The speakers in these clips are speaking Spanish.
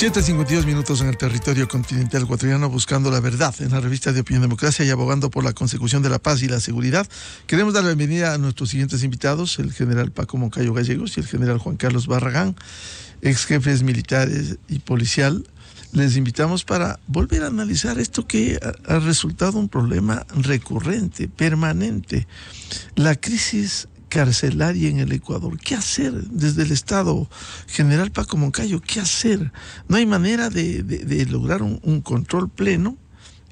7:52 en el territorio continental ecuatoriano, buscando la verdad en la revista de Opinión Democracia y abogando por la consecución de la paz y la seguridad. Queremos dar la bienvenida a nuestros siguientes invitados, el general Paco Moncayo Gallegos y el general Juan Carlos Barragán, ex jefes militares y policial. Les invitamos para volver a analizar esto que ha resultado un problema recurrente, permanente, la crisis carcelaria en el Ecuador. ¿Qué hacer desde el Estado? General Paco Moncayo, ¿qué hacer? No hay manera de lograr un control pleno,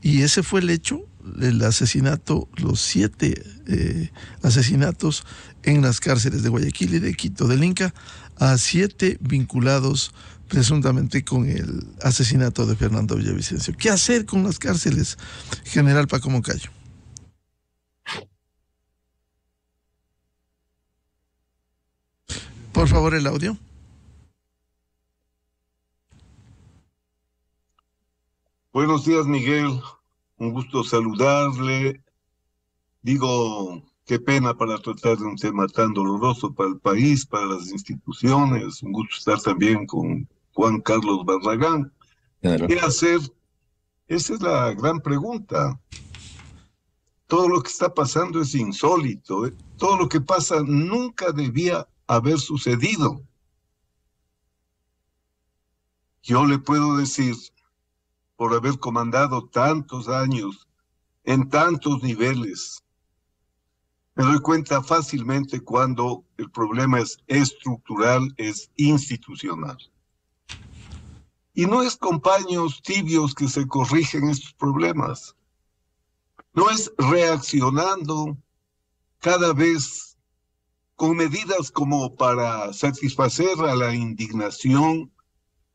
y ese fue el hecho, el asesinato, los 7 asesinatos en las cárceles de Guayaquil y de Quito, del Inca, a 7 vinculados presuntamente con el asesinato de Fernando Villavicencio. ¿Qué hacer con las cárceles, general Paco Moncayo? Por favor, el audio. Buenos días, Miguel. Un gusto saludarle. Digo, qué pena para tratar de un tema tan doloroso para el país, para las instituciones. Un gusto estar también con Juan Carlos Barragán. Claro. ¿Qué hacer? Esa es la gran pregunta. Todo lo que está pasando es insólito. Todo lo que pasa nunca debía haber sucedido. Yo le puedo decir, por haber comandado tantos años, en tantos niveles, me doy cuenta fácilmente cuando el problema es estructural, es institucional. Y no es con paños tibios que se corrigen estos problemas. No es reaccionando cada vez con medidas como para satisfacer a la indignación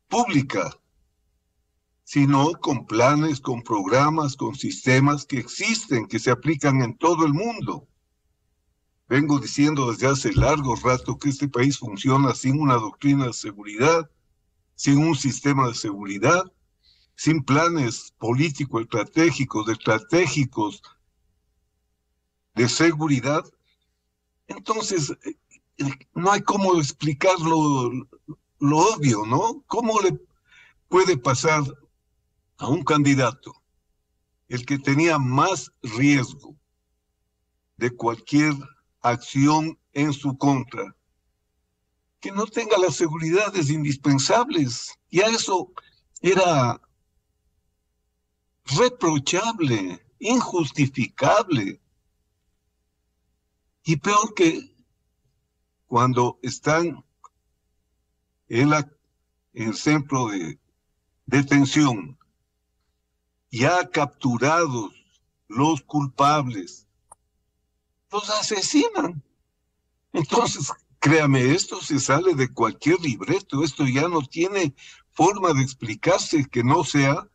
pública, sino con planes, con programas, con sistemas que existen, que se aplican en todo el mundo. Vengo diciendo desde hace largo rato que este país funciona sin una doctrina de seguridad, sin un sistema de seguridad, sin planes políticos, estratégicos de seguridad. Entonces, no hay cómo explicar lo obvio, ¿no? ¿Cómo le puede pasar a un candidato, el que tenía más riesgo de cualquier acción en su contra, que no tenga las seguridades indispensables? Y a eso era reprochable, injustificable. Y peor que cuando están en el centro de detención, ya capturados los culpables, los asesinan. Entonces, créame, esto se sale de cualquier libreto, esto ya no tiene forma de explicarse que no sea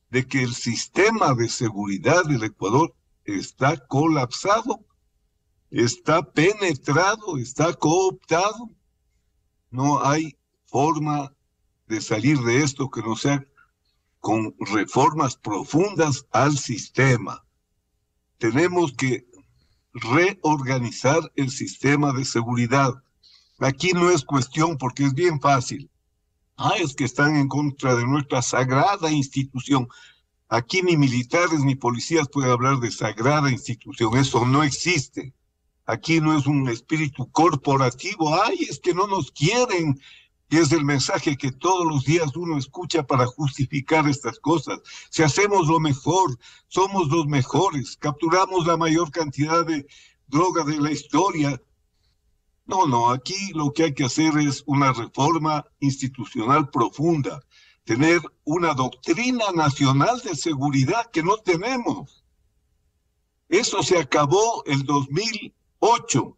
de que el sistema de seguridad del Ecuador está colapsado, está penetrado, está cooptado. No hay forma de salir de esto que no sea con reformas profundas al sistema. Tenemos que reorganizar el sistema de seguridad. Aquí no es cuestión, porque es bien fácil. Es que están en contra de nuestra sagrada institución. Aquí ni militares ni policías pueden hablar de sagrada institución. Eso no existe. Aquí no es un espíritu corporativo. Es que no nos quieren. Y es el mensaje que todos los días uno escucha para justificar estas cosas. Si hacemos lo mejor, somos los mejores, capturamos la mayor cantidad de droga de la historia. No, aquí lo que hay que hacer es una reforma institucional profunda, tener una doctrina nacional de seguridad que no tenemos. Eso se acabó el 2008.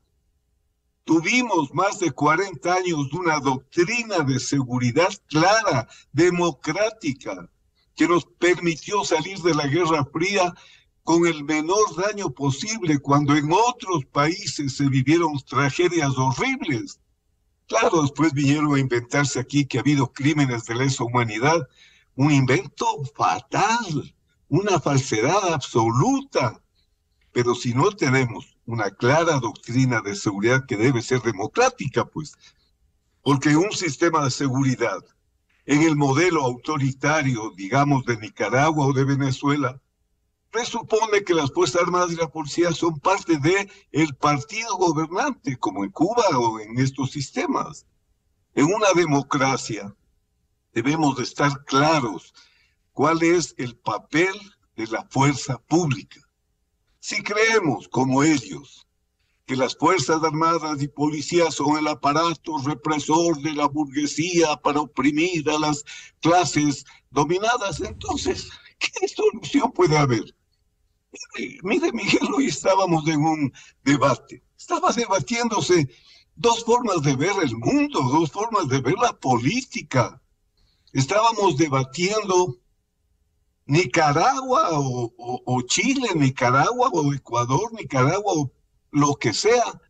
Tuvimos más de 40 años de una doctrina de seguridad clara, democrática, que nos permitió salir de la Guerra Fría con el menor daño posible, cuando en otros países se vivieron tragedias horribles. Claro, después vinieron a inventarse aquí que ha habido crímenes de lesa humanidad, un invento fatal, una falsedad absoluta. Pero si no tenemos una clara doctrina de seguridad que debe ser democrática, pues, porque un sistema de seguridad en el modelo autoritario, digamos, de Nicaragua o de Venezuela, presupone que las Fuerzas Armadas y la policía son parte del partido gobernante, como en Cuba o en estos sistemas. En una democracia debemos de estar claros cuál es el papel de la fuerza pública. Si creemos, como ellos, que las Fuerzas Armadas y Policías son el aparato represor de la burguesía para oprimir a las clases dominadas, entonces, ¿qué solución puede haber? Mire, Miguel, hoy estábamos en un debate. Estaba debatiéndose dos formas de ver el mundo, dos formas de ver la política. Estábamos debatiendo Nicaragua o Chile, Nicaragua o Ecuador, Nicaragua o lo que sea.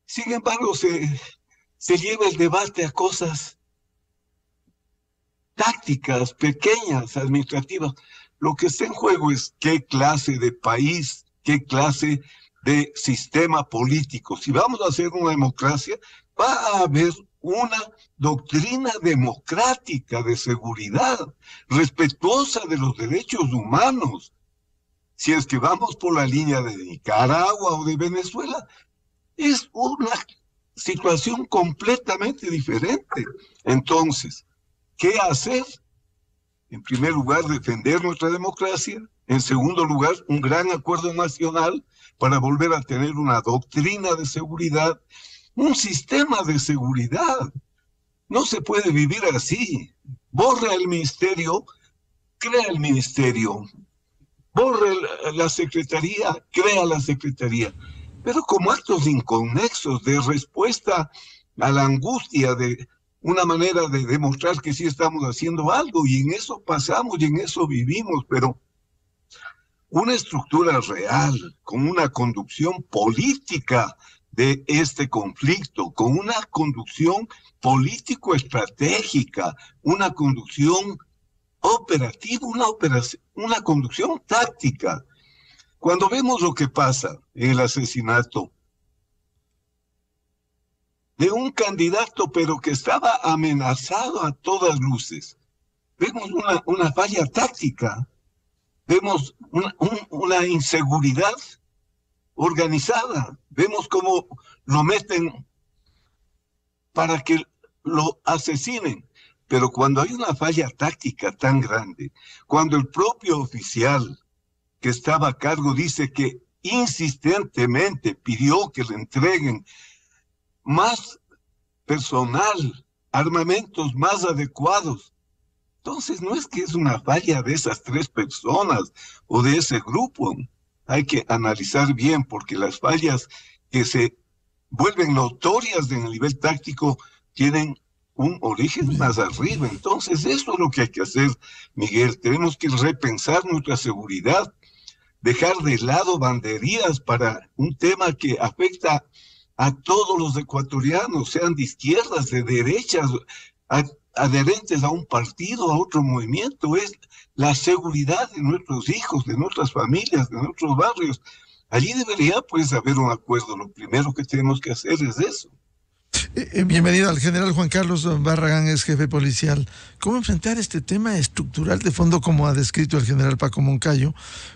Sin embargo, se lleva el debate a cosas tácticas, pequeñas, administrativas. Lo que está en juego es qué clase de país, qué clase de sistema político. Si vamos a hacer una democracia, va a haber una doctrina democrática de seguridad, respetuosa de los derechos humanos. Si es que vamos por la línea de Nicaragua o de Venezuela, es una situación completamente diferente. Entonces, ¿qué hacer? En primer lugar, defender nuestra democracia. En segundo lugar, un gran acuerdo nacional para volver a tener una doctrina de seguridad, un sistema de seguridad. No se puede vivir así. Borra el ministerio, crea el ministerio. Borra la secretaría, crea la secretaría. Pero como actos inconexos de respuesta a la angustia de una manera de demostrar que sí estamos haciendo algo, y en eso pasamos y en eso vivimos, pero una estructura real, con una conducción política de este conflicto, con una conducción político-estratégica, una conducción operativa, una conducción táctica. Cuando vemos lo que pasa en el asesinato de un candidato, pero que estaba amenazado a todas luces, vemos una falla táctica, vemos una inseguridad organizada, vemos cómo lo meten para que lo asesinen. Pero cuando hay una falla táctica tan grande, cuando el propio oficial que estaba a cargo dice que insistentemente pidió que le entreguen más personal, armamentos más adecuados. Entonces no es que es una falla de esas tres personas o de ese grupo. Hay que analizar bien, porque las fallas que se vuelven notorias en el nivel táctico tienen un origen más arriba. Entonces eso es lo que hay que hacer, Miguel. Tenemos que repensar nuestra seguridad, dejar de lado banderías para un tema que afecta a todos los ecuatorianos, sean de izquierdas, de derechas, adherentes a un partido, a otro movimiento. Es la seguridad de nuestros hijos, de nuestras familias, de nuestros barrios. Allí debería pues haber un acuerdo. Lo primero que tenemos que hacer es eso. Bienvenido al general Juan Carlos Barragán, es jefe policial. ¿Cómo enfrentar este tema estructural de fondo, como ha descrito el general Paco Moncayo?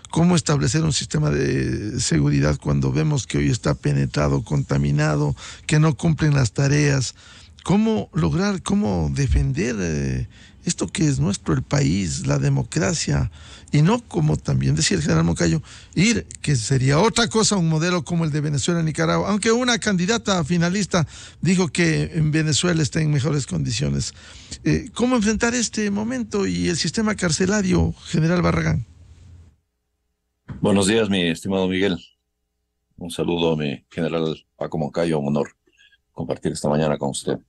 ¿Cómo establecer un sistema de seguridad cuando vemos que hoy está penetrado, contaminado, que no cumplen las tareas? ¿Cómo lograr, cómo defender esto que es nuestro, el país, la democracia? Y no, como también decía el general Moncayo, que sería otra cosa, un modelo como el de Venezuela, Nicaragua, aunque una candidata finalista dijo que en Venezuela está en mejores condiciones. ¿Cómo enfrentar este momento y el sistema carcelario, general Barragán? Buenos días, mi estimado Miguel. Un saludo a mi general Paco Moncayo, un honor compartir esta mañana con usted.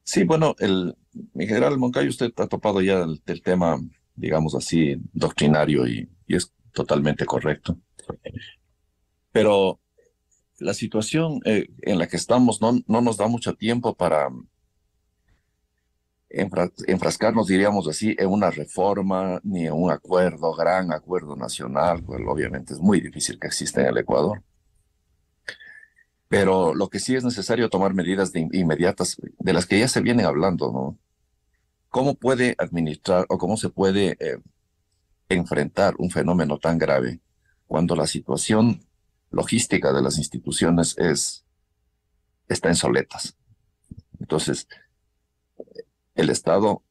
Sí, bueno, mi general Moncayo, usted ha topado ya el tema, digamos así, doctrinario, y es totalmente correcto. Pero la situación en la que estamos no nos da mucho tiempo para enfrascarnos, diríamos así, en una reforma ni en un gran acuerdo nacional, pues obviamente es muy difícil que exista en el Ecuador. Pero lo que sí es necesario tomar medidas inmediatas, de las que ya se vienen hablando, ¿no? ¿Cómo puede administrar o cómo se puede enfrentar un fenómeno tan grave cuando la situación logística de las instituciones está en soletas? Entonces, el Estado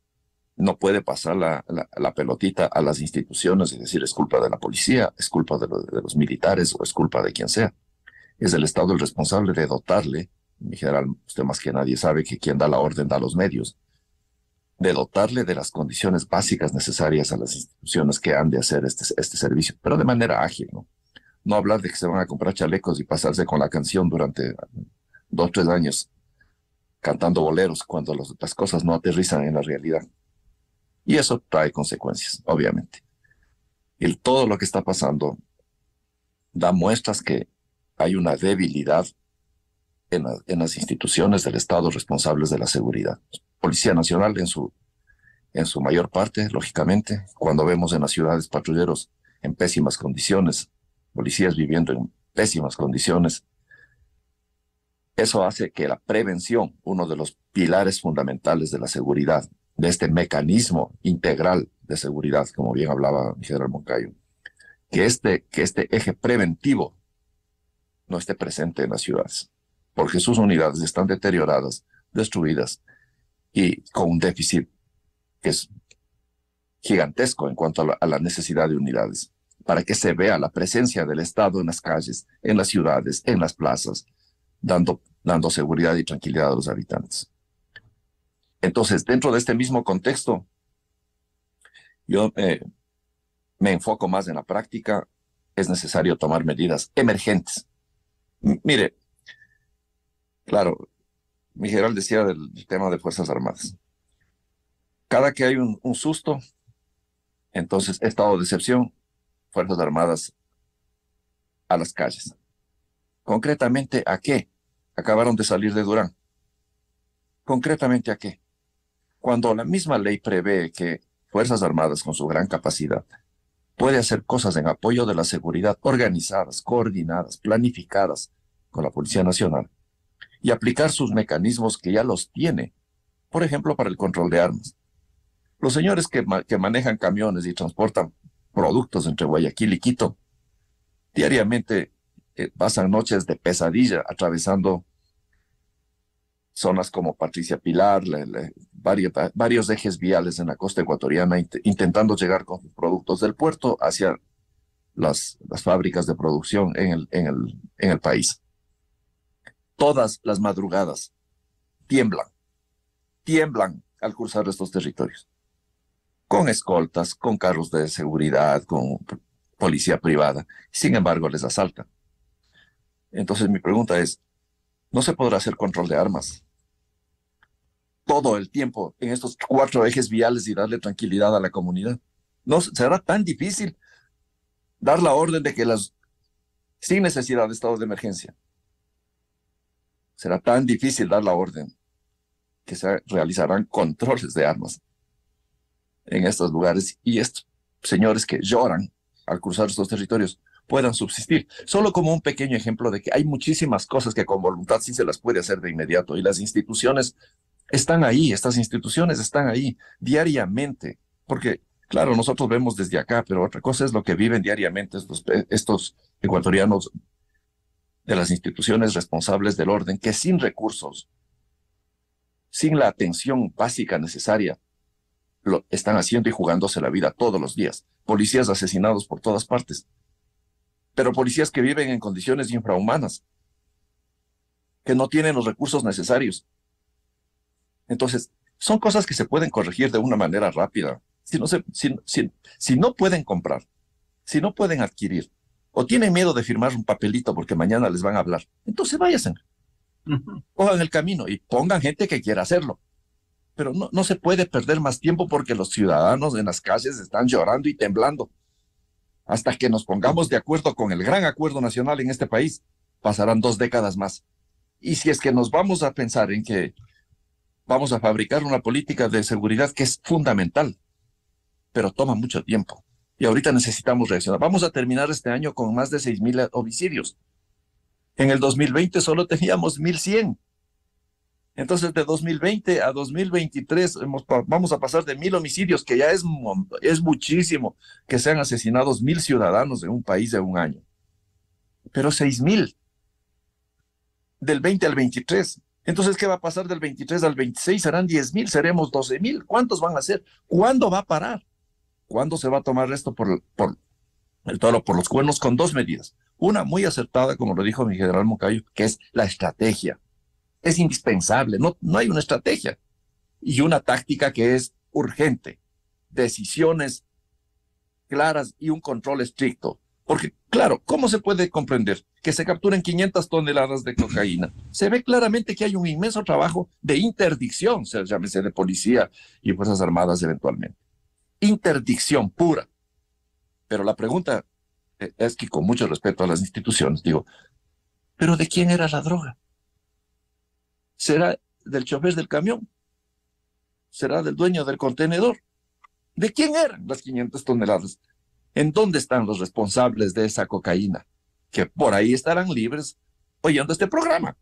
no puede pasar la pelotita a las instituciones y decir es culpa de la policía, es culpa de los militares o es culpa de quien sea. Es el Estado el responsable de dotarle, en general usted más que nadie sabe que quien da la orden da los medios, de dotarle de las condiciones básicas necesarias a las instituciones que han de hacer este servicio, pero de manera ágil, ¿no? No hablar de que se van a comprar chalecos y pasarse con la canción durante 2 o 3 años cantando boleros cuando las cosas no aterrizan en la realidad. Y eso trae consecuencias, obviamente. Y todo lo que está pasando da muestras que hay una debilidad en las instituciones del Estado responsables de la seguridad. Policía Nacional en su mayor parte, lógicamente, cuando vemos en las ciudades patrulleros en pésimas condiciones, policías viviendo en pésimas condiciones, eso hace que la prevención, uno de los pilares fundamentales de la seguridad, de este mecanismo integral de seguridad, como bien hablaba el general Moncayo, que este eje preventivo no esté presente en las ciudades, porque sus unidades están deterioradas, destruidas y con un déficit que es gigantesco en cuanto a la necesidad de unidades, para que se vea la presencia del Estado en las calles, en las ciudades, en las plazas, dando seguridad y tranquilidad a los habitantes. Entonces, dentro de este mismo contexto, yo me enfoco más en la práctica. Es necesario tomar medidas emergentes. Mire, claro, mi general decía del tema de Fuerzas Armadas. Cada que hay un susto, entonces estado de excepción, Fuerzas Armadas a las calles. Concretamente, ¿a qué? Acabaron de salir de Durán. ¿Concretamente a qué? Cuando la misma ley prevé que Fuerzas Armadas, con su gran capacidad, puede hacer cosas en apoyo de la seguridad organizadas, coordinadas, planificadas con la Policía Nacional y aplicar sus mecanismos que ya los tiene, por ejemplo, para el control de armas. Los señores que manejan camiones y transportan productos entre Guayaquil y Quito, diariamente pasan noches de pesadilla atravesando zonas como Patricia Pilar, varios ejes viales en la costa ecuatoriana, intentando llegar con sus productos del puerto hacia las fábricas de producción en el país. Todas las madrugadas tiemblan al cruzar estos territorios, con escoltas, con carros de seguridad, con policía privada. Sin embargo, les asaltan. Entonces mi pregunta es, ¿no se podrá hacer control de armas todo el tiempo en estos 4 ejes viales y darle tranquilidad a la comunidad? ¿No será tan difícil dar la orden de que sin necesidad de estado de emergencia, será tan difícil dar la orden que se realizarán controles de armas en estos lugares y estos señores que lloran al cruzar estos territorios puedan subsistir? Solo como un pequeño ejemplo de que hay muchísimas cosas que con voluntad sí se las puede hacer de inmediato, y las instituciones están ahí, estas instituciones están ahí diariamente, porque claro, nosotros vemos desde acá, pero otra cosa es lo que viven diariamente estos ecuatorianos de las instituciones responsables del orden, que sin recursos, sin la atención básica necesaria, lo están haciendo y jugándose la vida todos los días. Policías asesinados por todas partes, pero policías que viven en condiciones infrahumanas, que no tienen los recursos necesarios. Entonces, son cosas que se pueden corregir de una manera rápida. Si no pueden comprar, si no pueden adquirir, o tienen miedo de firmar un papelito porque mañana les van a hablar, entonces váyanse, cojan el camino y pongan gente que quiera hacerlo. Pero no se puede perder más tiempo, porque los ciudadanos en las calles están llorando y temblando. Hasta que nos pongamos de acuerdo con el gran acuerdo nacional en este país, pasarán 2 décadas más. Y si es que nos vamos a pensar en que vamos a fabricar una política de seguridad que es fundamental, pero toma mucho tiempo. Y ahorita necesitamos reaccionar. Vamos a terminar este año con más de 6,000 homicidios. En el 2020 solo teníamos 1.100. Entonces, de 2020 a 2023 vamos a pasar de 1.000 homicidios, que ya es muchísimo que sean asesinados 1.000 ciudadanos en un país de un año. Pero 6.000 del 20 al 23. Entonces, ¿qué va a pasar del 23 al 26? Serán 10.000, seremos 12.000. ¿Cuántos van a ser? ¿Cuándo va a parar? ¿Cuándo se va a tomar esto por el toro por los cuernos? Con dos medidas. Una muy acertada, como lo dijo mi general Moncayo, que es la estrategia. Es indispensable, no hay una estrategia. Y una táctica que es urgente. Decisiones claras y un control estricto. Porque, claro, ¿cómo se puede comprender que se capturen 500 toneladas de cocaína? Se ve claramente que hay un inmenso trabajo de interdicción, llámese de policía y Fuerzas Armadas eventualmente. Interdicción pura. Pero la pregunta es que, con mucho respeto a las instituciones, digo, ¿pero de quién era la droga? ¿Será del chofer del camión? ¿Será del dueño del contenedor? ¿De quién eran las 500 toneladas? ¿En dónde están los responsables de esa cocaína? Que por ahí estarán libres oyendo este programa.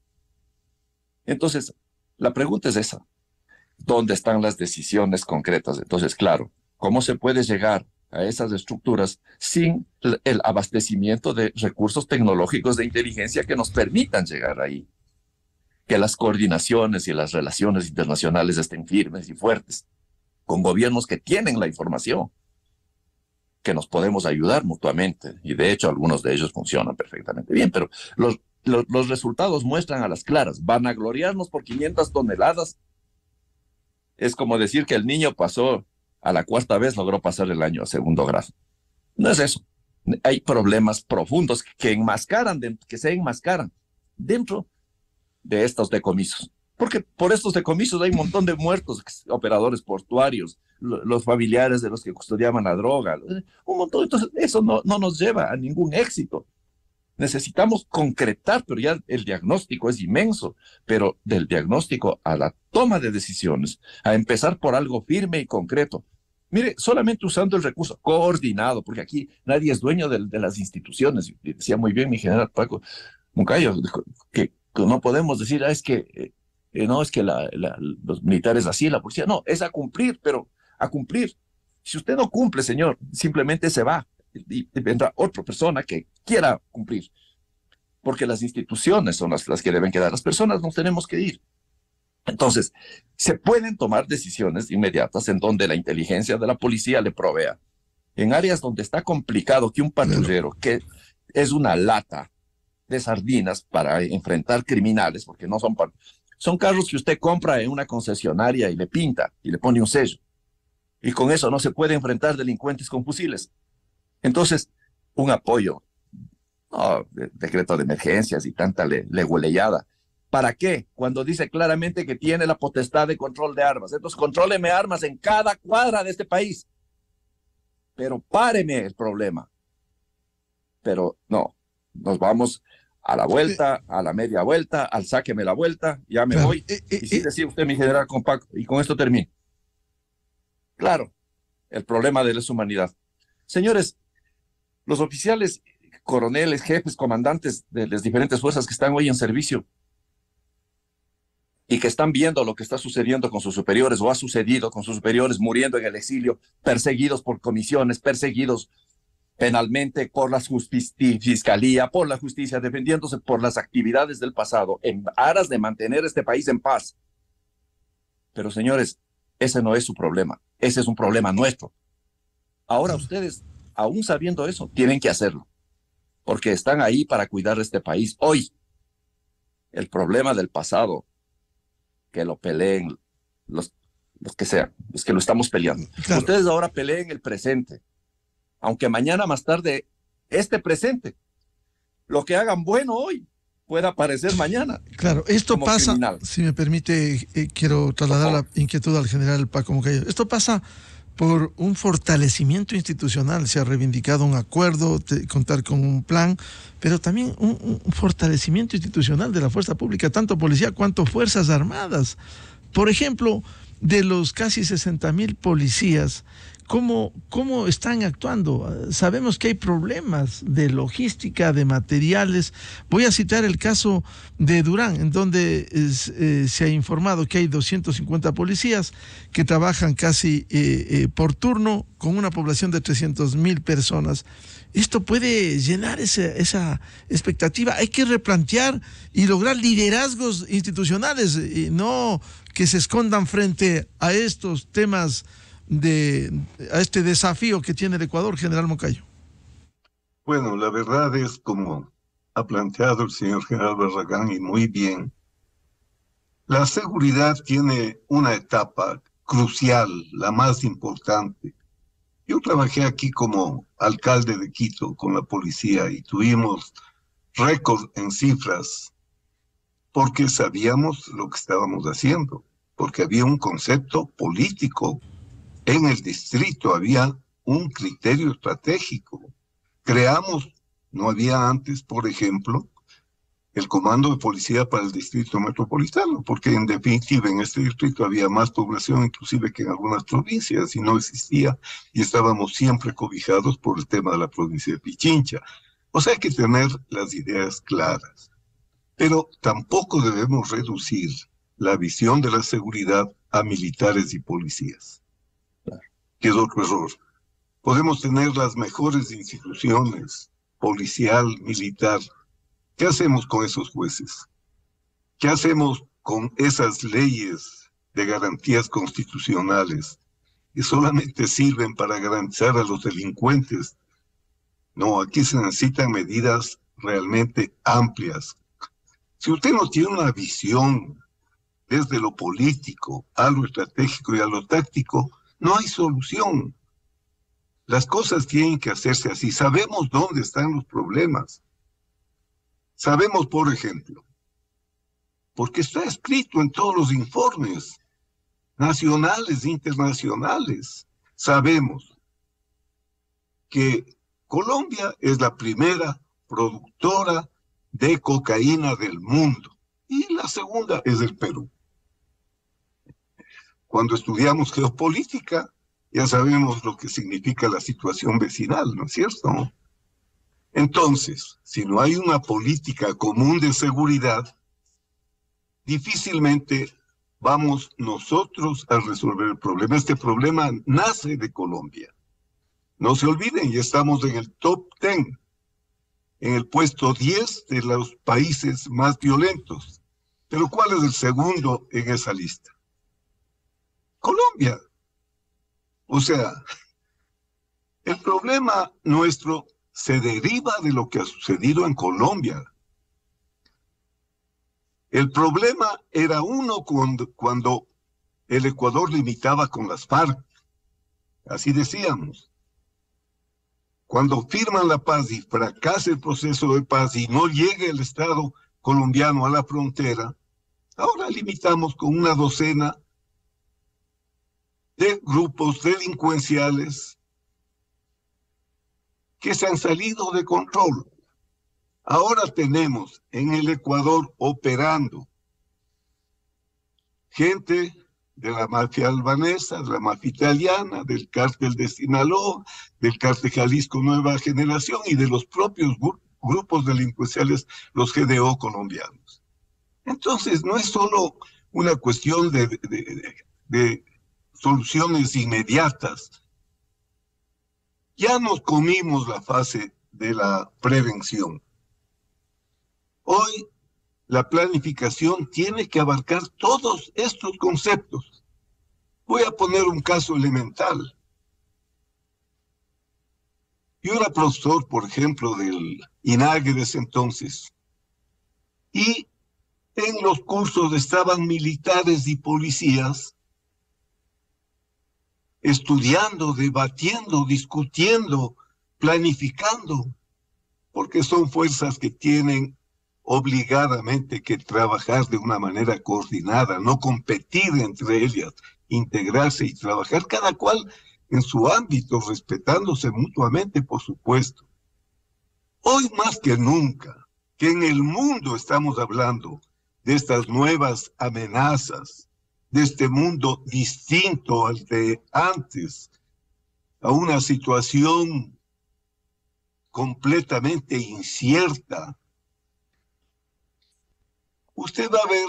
Entonces, la pregunta es esa. ¿Dónde están las decisiones concretas? Entonces, claro, ¿cómo se puede llegar a esas estructuras sin el abastecimiento de recursos tecnológicos de inteligencia que nos permitan llegar ahí? Que las coordinaciones y las relaciones internacionales estén firmes y fuertes, con gobiernos que tienen la información, que nos podemos ayudar mutuamente, y de hecho algunos de ellos funcionan perfectamente bien, pero los resultados muestran a las claras. Vanagloriarnos por 500 toneladas es como decir que el niño pasó a la cuarta vez, logró pasar el año a segundo grado. No es eso. Hay problemas profundos que se enmascaran dentro de estos decomisos. Porque por estos decomisos hay un montón de muertos, operadores portuarios, los familiares de los que custodiaban la droga, un montón. Entonces, eso no nos lleva a ningún éxito. Necesitamos concretar, pero ya el diagnóstico es inmenso, pero del diagnóstico a la toma de decisiones, a empezar por algo firme y concreto. Mire, solamente usando el recurso coordinado, porque aquí nadie es dueño de las instituciones. Decía muy bien mi general Paco Moncayo, que no podemos decir, es que los militares así, la policía. No, es a cumplir, pero a cumplir. Si usted no cumple, señor, simplemente se va y vendrá otra persona que quiera cumplir. Porque las instituciones son las que deben quedar. Las personas nos tenemos que ir. Entonces, se pueden tomar decisiones inmediatas en donde la inteligencia de la policía le provea. En áreas donde está complicado que un patrullero, que es una lata de sardinas para enfrentar criminales, porque no son carros que usted compra en una concesionaria y le pinta y le pone un sello. Y con eso no se puede enfrentar delincuentes con fusiles. Entonces, un apoyo, decreto de emergencias y tanta leguleyada. ¿Para qué? Cuando dice claramente que tiene la potestad de control de armas. Entonces, contróleme armas en cada cuadra de este país. Pero páreme el problema. Pero no, nos vamos a la vuelta, a la media vuelta, al sáqueme la vuelta, ya me voy. Y sí decía usted, mi general, con Paco, y con esto termino. Claro, el problema de la humanidad. Señores, los oficiales, coroneles, jefes, comandantes de las diferentes fuerzas que están hoy en servicio y que están viendo lo que está sucediendo con sus superiores o ha sucedido con sus superiores, muriendo en el exilio, perseguidos por comisiones, perseguidos penalmente por la fiscalía, por la justicia, defendiéndose por las actividades del pasado, en aras de mantener este país en paz. Pero señores, ese no es su problema, ese es un problema nuestro. Ahora ustedes, aún sabiendo eso, tienen que hacerlo, porque están ahí para cuidar de este país hoy. El problema del pasado, que lo peleen los que sean, los que lo estamos peleando. Claro. Ustedes ahora peleen el presente, aunque mañana más tarde este presente, lo que hagan bueno hoy, pueda aparecer mañana. Claro, esto pasa, criminal. Si me permite, quiero trasladar la inquietud al general Paco Moncayo. Esto pasa por un fortalecimiento institucional. Se ha reivindicado un acuerdo, contar con un plan, pero también un fortalecimiento institucional de la fuerza pública, tanto policía cuanto fuerzas armadas. Por ejemplo, de los casi 60,000 policías, ¿Cómo están actuando? Sabemos que hay problemas de logística, de materiales. Voy a citar el caso de Durán, en donde se ha informado que hay 250 policías que trabajan casi por turno con una población de 300.000 personas. Esto puede llenar esa expectativa. Hay que replantear y lograr liderazgos institucionales, y no que se escondan frente a estos temas, a este desafío que tiene el Ecuador, general Moncayo. Bueno, la verdad es, como ha planteado el señor general Barragán, y muy bien, la seguridad tiene una etapa crucial, la más importante. Yo trabajé aquí como alcalde de Quito con la policía y tuvimos récord en cifras porque sabíamos lo que estábamos haciendo, porque había un concepto político en el distrito, había un criterio estratégico. Creamos, no había antes, por ejemplo, el comando de policía para el distrito metropolitano, porque en definitiva en este distrito había más población inclusive que en algunas provincias y no existía, y estábamos siempre cobijados por el tema de la provincia de Pichincha. O sea, hay que tener las ideas claras, pero tampoco debemos reducir la visión de la seguridad a militares y policías, que es otro error. Podemos tener las mejores instituciones, policial, militar. ¿Qué hacemos con esos jueces? ¿Qué hacemos con esas leyes de garantías constitucionales que solamente sirven para garantizar a los delincuentes? No, aquí se necesitan medidas realmente amplias. Si usted no tiene una visión desde lo político a lo estratégico y a lo táctico, no hay solución. Las cosas tienen que hacerse así. Sabemos dónde están los problemas. Sabemos, por ejemplo, porque está escrito en todos los informes nacionales e internacionales, sabemos que Colombia es la primera productora de cocaína del mundo y la segunda es el Perú. Cuando estudiamos geopolítica, ya sabemos lo que significa la situación vecinal, ¿no es cierto? Entonces, si no hay una política común de seguridad, difícilmente vamos nosotros a resolver el problema. Este problema nace de Colombia. No se olviden, ya estamos en el top 10, en el puesto 10 de los países más violentos. Pero ¿cuál es el segundo en esa lista? Colombia. O sea, el problema nuestro se deriva de lo que ha sucedido en Colombia. El problema era uno cuando el Ecuador limitaba con las FARC. Así decíamos. Cuando firman la paz y fracasa el proceso de paz y no llega el Estado colombiano a la frontera, ahora limitamos con una docena de grupos delincuenciales que se han salido de control. Ahora tenemos en el Ecuador operando gente de la mafia albanesa, de la mafia italiana, del cártel de Sinaloa, del cártel Jalisco Nueva Generación y de los propios grupos delincuenciales, los GDO colombianos. Entonces, no es solo una cuestión de soluciones inmediatas. Ya nos comimos la fase de la prevención. Hoy la planificación tiene que abarcar todos estos conceptos. Voy a poner un caso elemental. Yo era profesor, por ejemplo, del INAGE de ese entonces, y en los cursos estaban militares y policías estudiando, debatiendo, discutiendo, planificando, porque son fuerzas que tienen obligadamente que trabajar de una manera coordinada, no competir entre ellas, integrarse y trabajar cada cual en su ámbito, respetándose mutuamente, por supuesto. Hoy más que nunca, que en el mundo estamos hablando de estas nuevas amenazas, de este mundo distinto al de antes, a una situación completamente incierta, usted va a ver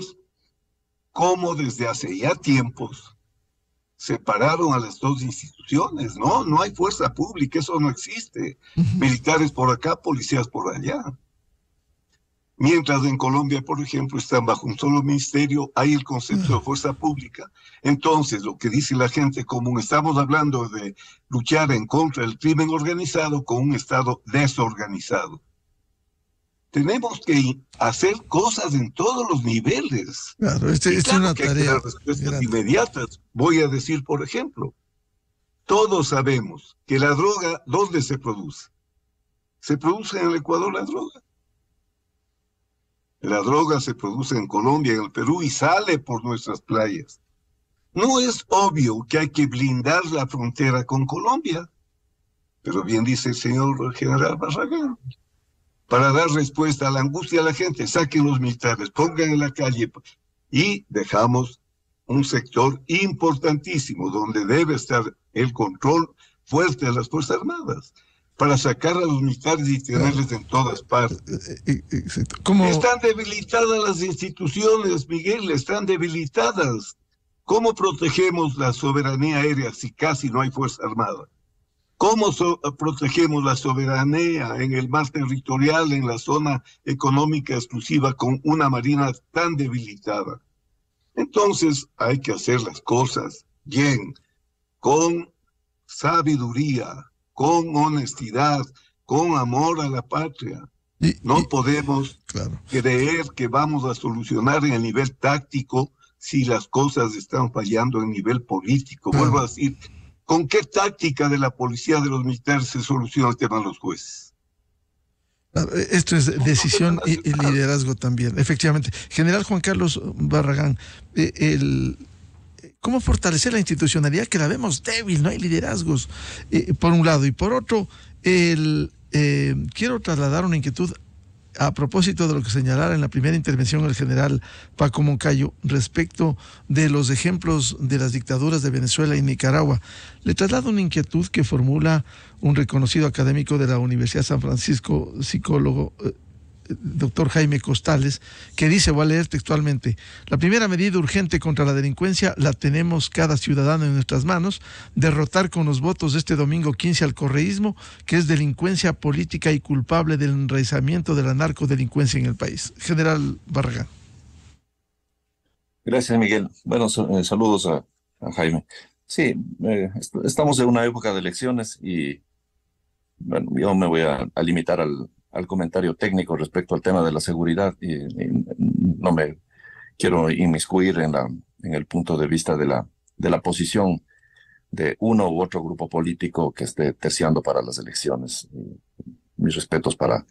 cómo desde hace ya tiempos separaron a las dos instituciones. No hay fuerza pública, eso no existe. Militares por acá, policías por allá. Mientras en Colombia, por ejemplo, están bajo un solo ministerio, hay el concepto de fuerza pública. Entonces, lo que dice la gente común, estamos hablando de luchar en contra del crimen organizado con un Estado desorganizado. Tenemos que hacer cosas en todos los niveles. Claro, esta es claro una que hay tarea que dar respuestas grande. inmediatas. Voy a decir, por ejemplo, todos sabemos que la droga, ¿dónde se produce? Se produce en el Ecuador la droga. La droga se produce en Colombia, en el Perú, y sale por nuestras playas. No es obvio que hay que blindar la frontera con Colombia, pero bien dice el señor general Barragán, para dar respuesta a la angustia de la gente, saquen los militares, pongan en la calle, y dejamos un sector importantísimo donde debe estar el control fuerte de las Fuerzas Armadas, para sacar a los militares y tenerles en todas partes. ¿Cómo? Están debilitadas las instituciones, Miguel, están debilitadas. ¿Cómo protegemos la soberanía aérea si casi no hay Fuerza Armada? ¿Cómo protegemos la soberanía en el mar territorial, en la zona económica exclusiva, con una marina tan debilitada? Entonces hay que hacer las cosas bien, con sabiduría, con honestidad, con amor a la patria. No podemos creer que vamos a solucionar en el nivel táctico si las cosas están fallando en nivel político. Vuelvo a decir, ¿con qué táctica de la policía, de los militares se soluciona el tema de los jueces? Esto es decisión y liderazgo también, efectivamente. General Juan Carlos Barragán, ¿cómo fortalecer la institucionalidad que la vemos débil? No hay liderazgos, por un lado. Y por otro, quiero trasladar una inquietud a propósito de lo que señalara en la primera intervención el general Paco Moncayo respecto de los ejemplos de las dictaduras de Venezuela y Nicaragua. Le traslado una inquietud que formula un reconocido académico de la Universidad de San Francisco, psicólogo, doctor Jaime Costales, que dice, voy a leer textualmente: la primera medida urgente contra la delincuencia la tenemos cada ciudadano en nuestras manos, derrotar con los votos de este domingo 15 al correísmo, que es delincuencia política y culpable del enraizamiento de la narcodelincuencia en el país. General Barragán. Gracias, Miguel. Bueno, saludos a Jaime. Sí, estamos en una época de elecciones y bueno, yo me voy a limitar al comentario técnico respecto al tema de la seguridad y no me quiero inmiscuir en el punto de vista de la posición de uno u otro grupo político que esté terciando para las elecciones. Mis respetos para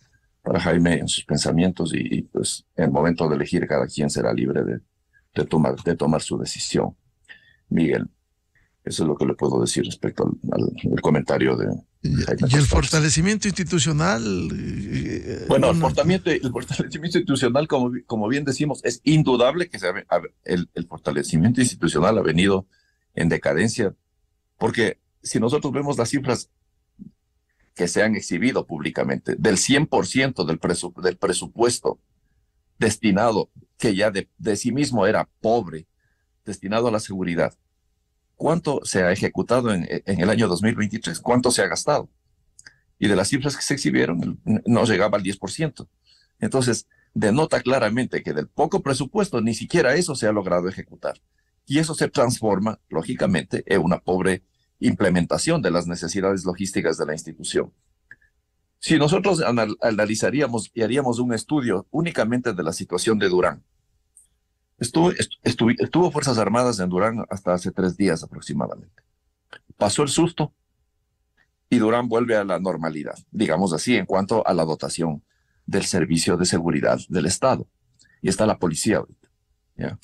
Jaime en sus pensamientos y pues en el momento de elegir cada quien será libre de tomar su decisión. Miguel, eso es lo que le puedo decir respecto al comentario de Jaime. ¿Y el fortalecimiento institucional? Bueno, el fortalecimiento institucional, como bien decimos, es indudable que el fortalecimiento institucional ha venido en decadencia, porque si nosotros vemos las cifras que se han exhibido públicamente, del 100% del presupuesto destinado, que ya de sí mismo era pobre, destinado a la seguridad, ¿cuánto se ha ejecutado en el año 2023? ¿Cuánto se ha gastado? Y de las cifras que se exhibieron, no llegaba al 10%. Entonces, denota claramente que del poco presupuesto, ni siquiera eso se ha logrado ejecutar. Y eso se transforma, lógicamente, en una pobre implementación de las necesidades logísticas de la institución. Si nosotros analizaríamos y haríamos un estudio únicamente de la situación de Durán, estuvo Fuerzas Armadas en Durán hasta hace 3 días aproximadamente. Pasó el susto y Durán vuelve a la normalidad, digamos así, en cuanto a la dotación del servicio de seguridad del Estado. Y está la policía ahorita, ¿ya?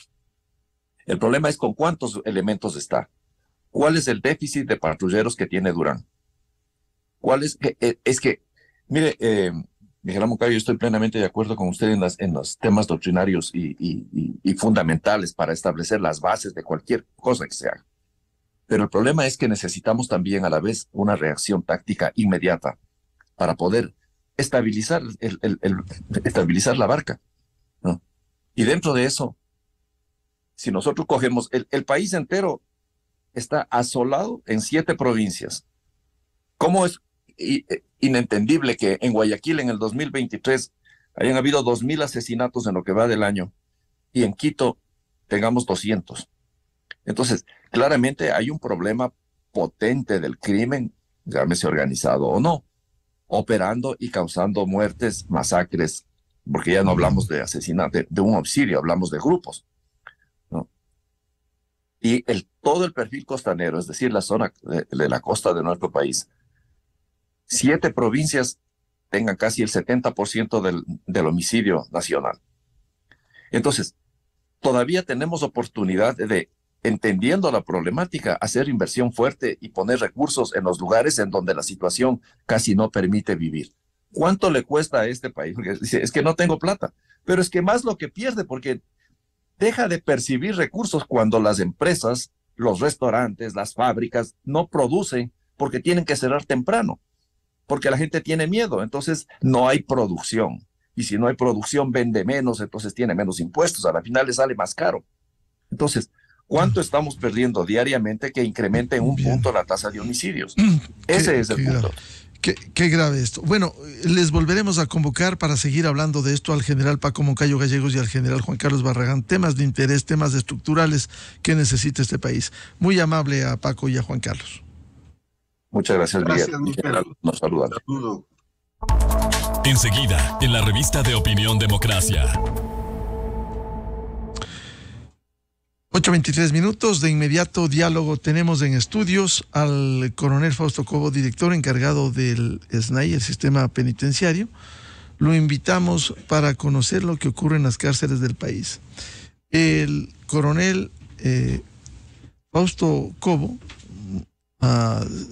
El problema es con cuántos elementos está. ¿Cuál es el déficit de patrulleros que tiene Durán? Mire, Miguel Moncayo, yo estoy plenamente de acuerdo con usted en los temas doctrinarios y fundamentales para establecer las bases de cualquier cosa que se haga. Pero el problema es que necesitamos también a la vez una reacción táctica inmediata para poder estabilizar, estabilizar la barca, ¿no? Y dentro de eso, si nosotros cogemos, el país entero está asolado en 7 provincias. ¿Cómo es inentendible que en Guayaquil en el 2023 hayan habido 2.000 asesinatos en lo que va del año y en Quito tengamos 200? Entonces, claramente hay un problema potente del crimen, llámese organizado o no, operando y causando muertes, masacres, porque ya no hablamos de asesinato, de un homicidio, hablamos de grupos, ¿no? Y todo el perfil costanero, es decir, la zona de la costa de nuestro país, 7 provincias tengan casi el 70% del homicidio nacional. Entonces, todavía tenemos oportunidad de, entendiendo la problemática, hacer inversión fuerte y poner recursos en los lugares en donde la situación casi no permite vivir. ¿Cuánto le cuesta a este país? Porque dice, es que no tengo plata, pero es que más lo que pierde, porque deja de percibir recursos cuando las empresas, los restaurantes, las fábricas no producen porque tienen que cerrar temprano, porque la gente tiene miedo, entonces no hay producción. Y si no hay producción, vende menos, entonces tiene menos impuestos, a la final le sale más caro. Entonces, ¿cuánto estamos perdiendo diariamente que incremente en un punto la tasa de homicidios? Ese es el punto. Qué grave esto. Bueno, les volveremos a convocar para seguir hablando de esto al general Paco Moncayo Gallegos y al general Juan Carlos Barragán. Temas de interés, temas estructurales que necesita este país. Muy amable a Paco y a Juan Carlos. Muchas gracias, Miguel. General, nos saludan. Saludo. Enseguida, en la revista de Opinión Democracia. 8:23. De inmediato, diálogo. Tenemos en estudios al coronel Fausto Cobo, director encargado del SNAI, el sistema penitenciario. Lo invitamos para conocer lo que ocurre en las cárceles del país. El coronel Fausto Cobo